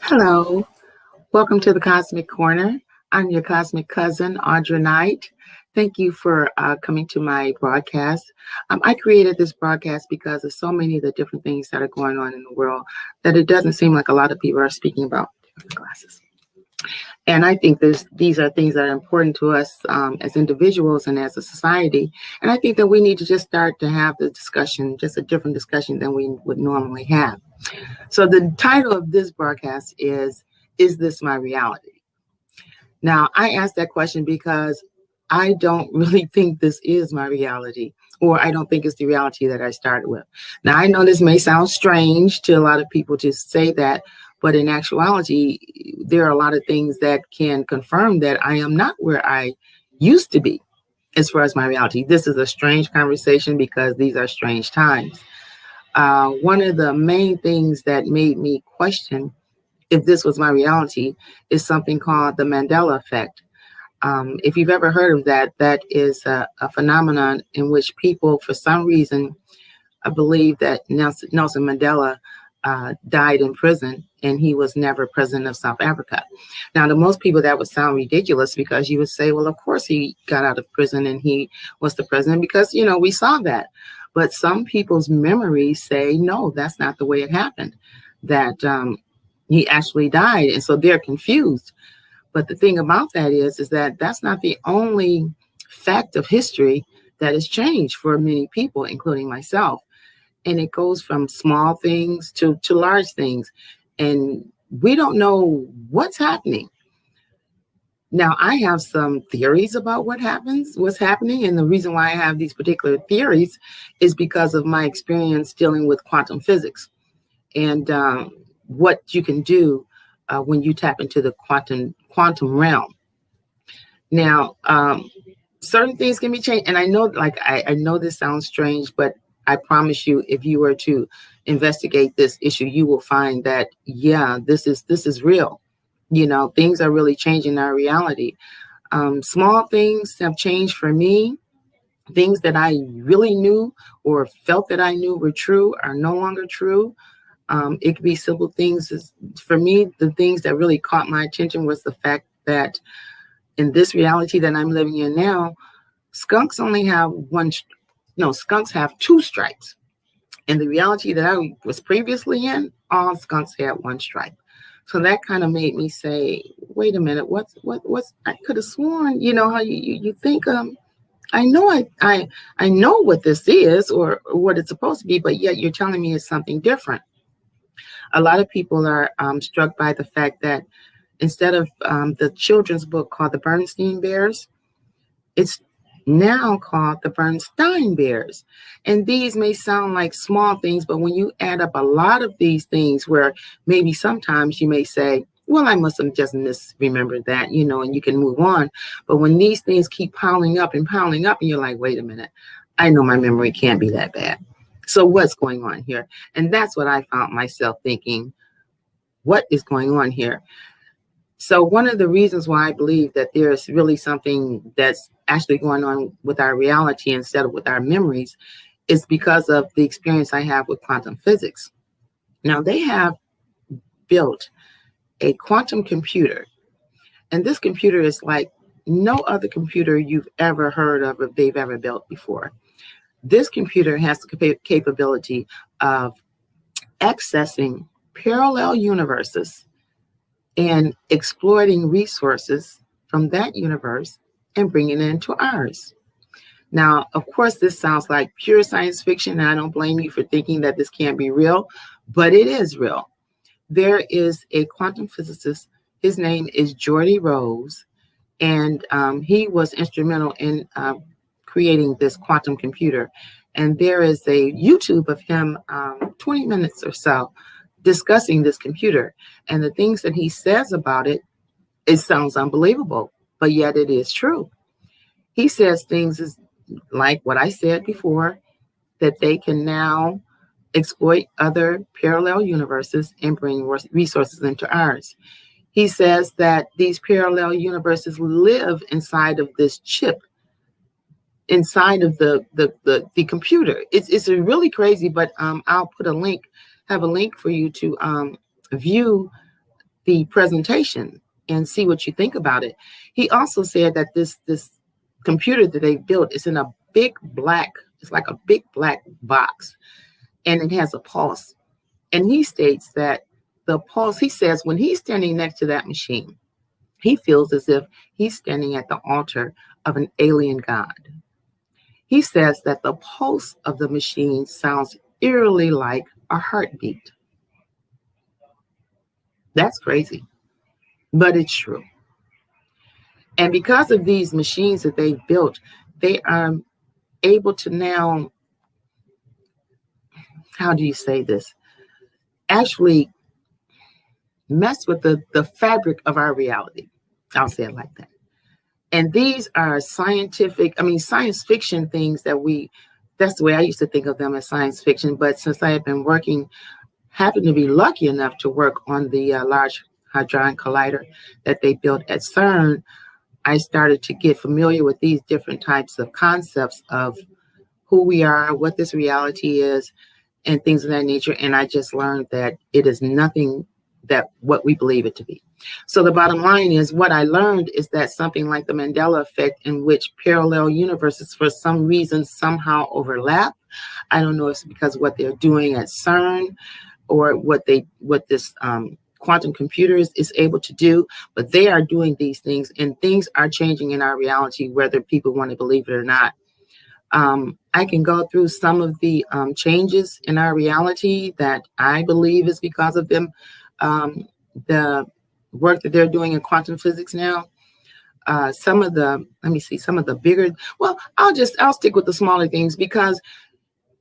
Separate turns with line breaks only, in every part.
Hello, welcome to the Cosmic Corner. I'm your cosmic cousin, Audra Knight. Thank you for coming to my broadcast. I created this broadcast because of so many of the different things that are going on in the world that it doesn't seem like a lot of people are speaking about. Glasses. And I think these are things that are important to us as individuals and as a society. And I think that we need to just start to have the discussion, just a different discussion than we would normally have. So the title of this broadcast Is This My Reality? Now, I asked that question because I don't really think this is my reality, or I don't think it's the reality that I started with. Now, I know this may sound strange to a lot of people to say that, but in actuality, there are a lot of things that can confirm that I am not where I used to be as far as my reality. This is a strange conversation because these are strange times. One of the main things that made me question if this was my reality is something called the Mandela effect. If you've ever heard of that, that is a phenomenon in which people, for some reason, believe that Nelson Mandela died in prison and he was never president of South Africa. Now, to most people, that would sound ridiculous because you would say, well, of course he got out of prison and he was the president because, we saw that. But some people's memories say, no, that's not the way it happened, that he actually died. And so they're confused. But the thing about that is that that's not the only fact of history that has changed for many people, including myself. And it goes from small things to large things. And we don't know what's happening. Now, I have some theories about what's happening. And the reason why I have these particular theories is because of my experience dealing with quantum physics and what you can do when you tap into the quantum realm. Now, certain things can be changed. And I know, I know this sounds strange, but I promise you, if you were to investigate this issue, you will find that, yeah, this is real. Things are really changing our reality. Small things have changed for me. Things that I really knew or felt that I knew were true are no longer true. It could be simple things. For me, the things that really caught my attention was the fact that in this reality that I'm living in now, skunks only have skunks have two stripes. In the reality that I was previously in, all skunks had one stripe. So that kind of made me say, wait a minute, what's I could have sworn, how you think I know I know what this is or what it's supposed to be, but yet you're telling me it's something different. A lot of people are struck by the fact that instead of the children's book called The Bernstein Bears, it's now called The Bernstein Bears. And these may sound like small things, but when you add up a lot of these things where maybe sometimes you may say, well, I must have just misremembered that, and you can move on. But when these things keep piling up, and you're like, wait a minute, I know my memory can't be that bad. So what's going on here? And that's what I found myself thinking, what is going on here? So one of the reasons why I believe that there's really something that's actually going on with our reality instead of with our memories is because of the experience I have with quantum physics. Now, they have built a quantum computer, and this computer is like no other computer you've ever heard of or they've ever built before. This computer has the capability of accessing parallel universes and exploiting resources from that universe and bringing it into ours. Now, of course, this sounds like pure science fiction, and I don't blame you for thinking that this can't be real, but it is real. There is a quantum physicist. His name is Geordie Rose, and he was instrumental in creating this quantum computer. And there is a YouTube of him, 20 minutes or so, discussing this computer. And the things that he says about it, it sounds unbelievable, but yet it is true. He says things like what I said before, that they can now exploit other parallel universes and bring resources into ours. He says that these parallel universes live inside of this chip, inside of the computer. It's really crazy, but I'll put have a link for you to view the presentation and see what you think about it. He also said that this computer that they built is in a big black, it's like a big black box, and it has a pulse. And he states that the pulse, he says, when he's standing next to that machine, he feels as if he's standing at the altar of an alien god. He says that the pulse of the machine sounds eerily like a heartbeat. That's crazy, but it's true. And because of these machines that they've built, they are able to now, how do you say this? Actually mess with the fabric of our reality. I'll say it like that. And these are science fiction things that's the way I used to think of them, as science fiction. But since I have been happened to be lucky enough to work on the Large Hadron Collider that they built at CERN, I started to get familiar with these different types of concepts of who we are, what this reality is, and things of that nature. And I just learned that it is nothing that what we believe it to be. So the bottom line is, what I learned is that something like the Mandela effect, in which parallel universes for some reason somehow overlap. I don't know if it's because of what they're doing at CERN or what this quantum computer is able to do, but they are doing these things, and things are changing in our reality, whether people want to believe it or not. I can go through some of the changes in our reality that I believe is because of them, the work that they're doing in quantum physics now. Some of the bigger, well, I'll stick with the smaller things, because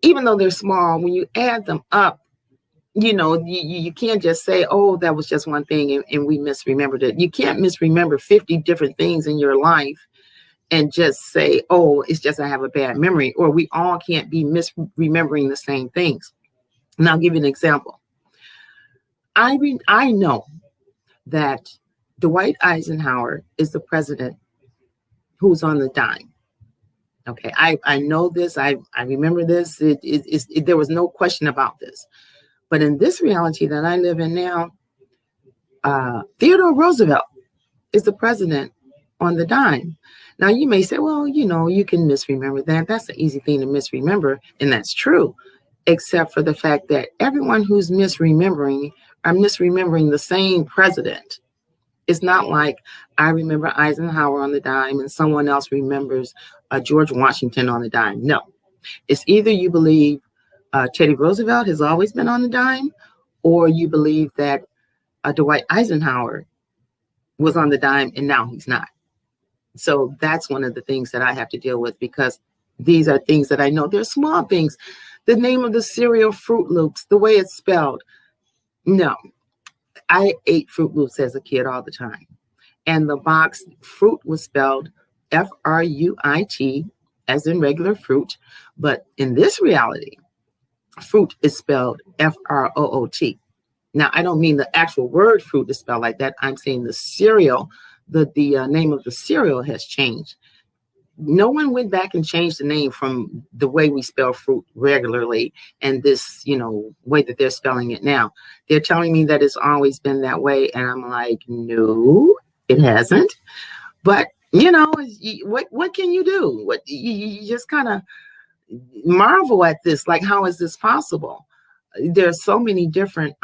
even though they're small, when you add them up, you can't just say, oh, that was just one thing and we misremembered it. You can't misremember 50 different things in your life and just say, oh, it's just I have a bad memory, or we all can't be misremembering the same things. And I'll give you an example. I know that Dwight Eisenhower is the president who's on the dime. Okay, I know this. I remember this. There was no question about this. But in this reality that I live in now, Theodore Roosevelt is the president on the dime. Now, you may say, well, you can misremember that. That's an easy thing to misremember. And that's true, except for the fact that everyone who's misremembering are misremembering the same president. It's not like I remember Eisenhower on the dime and someone else remembers George Washington on the dime. No, it's either you believe Teddy Roosevelt has always been on the dime, or you believe that Dwight Eisenhower was on the dime and now he's not. So that's one of the things that I have to deal with, because these are things that I know. They're small things. The name of the cereal, Fruit Loops, the way it's spelled. No, I ate Fruit Loops as a kid all the time. And the box fruit was spelled F-R-U-I-T, as in regular fruit. But in this reality, fruit is spelled F-R-O-O-T. Now, I don't mean the actual word fruit is spelled like that. I'm saying the cereal, the name of the cereal has changed. No one went back and changed the name from the way we spell fruit regularly and this, way that they're spelling it now. They're telling me that it's always been that way. And I'm like, no, it hasn't. But, what can you do? You just kind of marvel at this. Like, how is this possible? There's so many different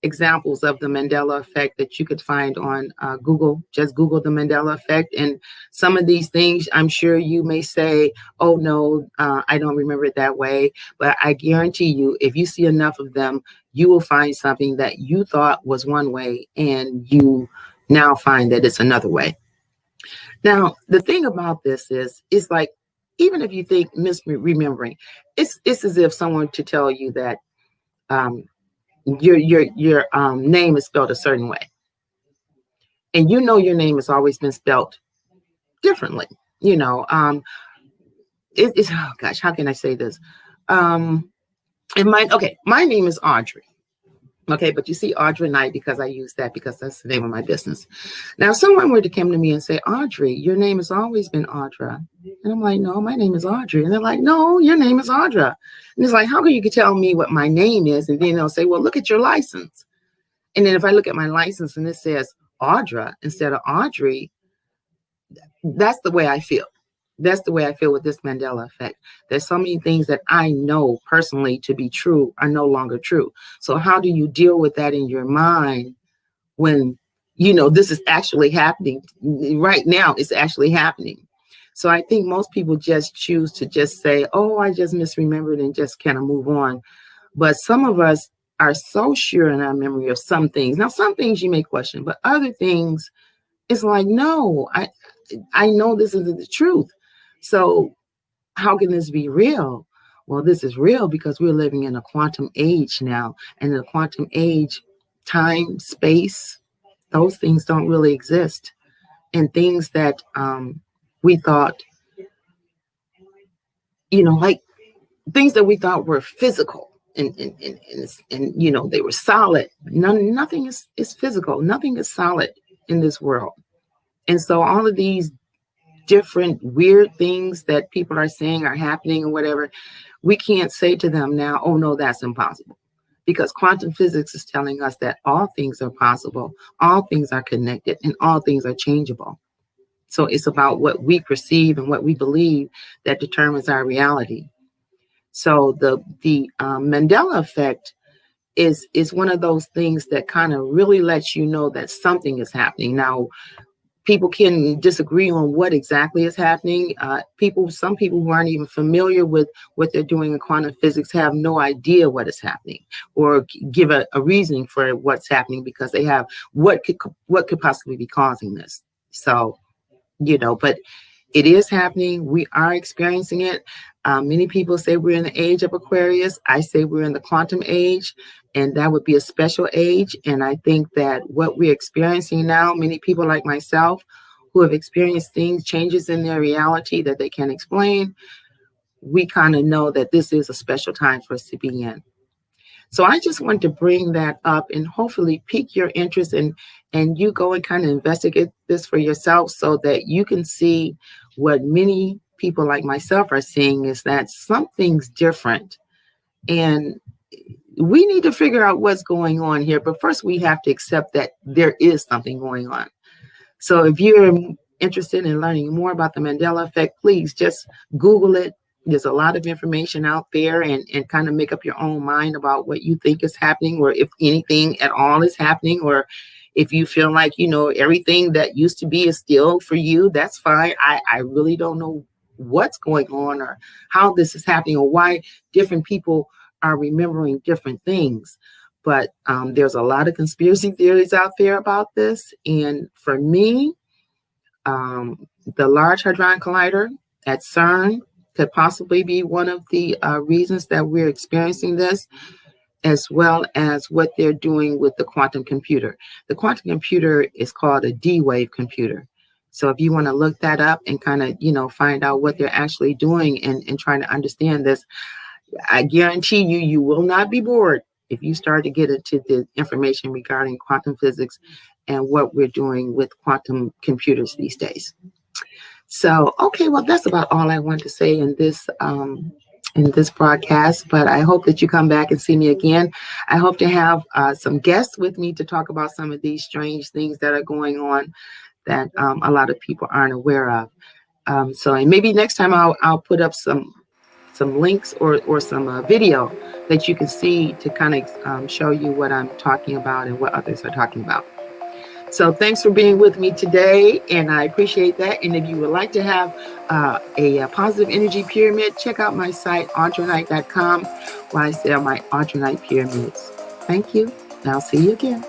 examples of the Mandela effect that you could find on Google. Just Google the Mandela effect. And some of these things, I'm sure you may say, oh, no, I don't remember it that way. But I guarantee you, if you see enough of them, you will find something that you thought was one way and you now find that it's another way. Now, the thing about this is, it's like, even if you think misremembering, it's as if someone to tell you that your name is spelled a certain way, and your name has always been spelled differently. Oh gosh, how can I say this? My name is Audrey. Okay, but you see Audrey Knight, because I use that because that's the name of my business. Now, if someone were to come to me and say, Audrey, your name has always been Audra. And I'm like, no, my name is Audrey. And they're like, no, your name is Audra. And it's like, how can you tell me what my name is? And then they'll say, well, look at your license. And then if I look at my license and it says Audra instead of Audrey, that's the way I feel. That's the way I feel with this Mandela effect. There's so many things that I know personally to be true are no longer true. So how do you deal with that in your mind when, this is actually happening right now? It's actually happening. So I think most people just choose to just say, oh, I just misremembered, and just kind of move on. But some of us are so sure in our memory of some things. Now, some things you may question, but other things, it's like, no, I know this isn't the truth. So how can this be real? Well, this is real because we're living in a quantum age now. And in the quantum age, time, space, those things don't really exist. And things that we thought, like things that we thought were physical and they were solid. Nothing is physical. Nothing is solid in this world. And so all of these different weird things that people are saying are happening or whatever, we can't say to them now, oh no, that's impossible. Because quantum physics is telling us that all things are possible, all things are connected, and all things are changeable. So it's about what we perceive and what we believe that determines our reality. So the Mandela effect is one of those things that kind of really lets you know that something is happening. Now, people can disagree on what exactly is happening. Some people who aren't even familiar with what they're doing in quantum physics have no idea what is happening, or give a reasoning for what's happening, because they have what could possibly be causing this. So, but it is happening. We are experiencing it. Many people say we're in the age of Aquarius. I say we're in the quantum age, and that would be a special age. And I think that what we're experiencing now, many people like myself who have experienced changes in their reality that they can't explain, we kind of know that this is a special time for us to be in. So I just want to bring that up and hopefully pique your interest, and you go and kind of investigate this for yourself so that you can see what many people like myself are seeing, is that something's different. And we need to figure out what's going on here. But first, we have to accept that there is something going on. So if you're interested in learning more about the Mandela effect, please just Google it. There's a lot of information out there, and kind of make up your own mind about what you think is happening, or if anything at all is happening, or if you feel like, everything that used to be is still for you, that's fine. I really don't know what's going on or how this is happening or why different people are remembering different things. But there's a lot of conspiracy theories out there about this. And for me, the Large Hadron Collider at CERN could possibly be one of the reasons that we're experiencing this, as well as what they're doing with the quantum computer. The quantum computer is called a D-Wave computer. So if you want to look that up and kind of, find out what they're actually doing and trying to understand this, I guarantee you will not be bored if you start to get into the information regarding quantum physics and what we're doing with quantum computers these days. So, okay, well, that's about all I want to say in this broadcast, but I hope that you come back and see me again. I hope to have some guests with me to talk about some of these strange things that are going on that a lot of people aren't aware of. And maybe next time I'll put up some links or some video that you can see to kind of show you what I'm talking about and what others are talking about. So thanks for being with me today, and I appreciate that. And if you would like to have a positive energy pyramid, check out my site, audranite.com, where I sell my Audranite pyramids. Thank you, and I'll see you again.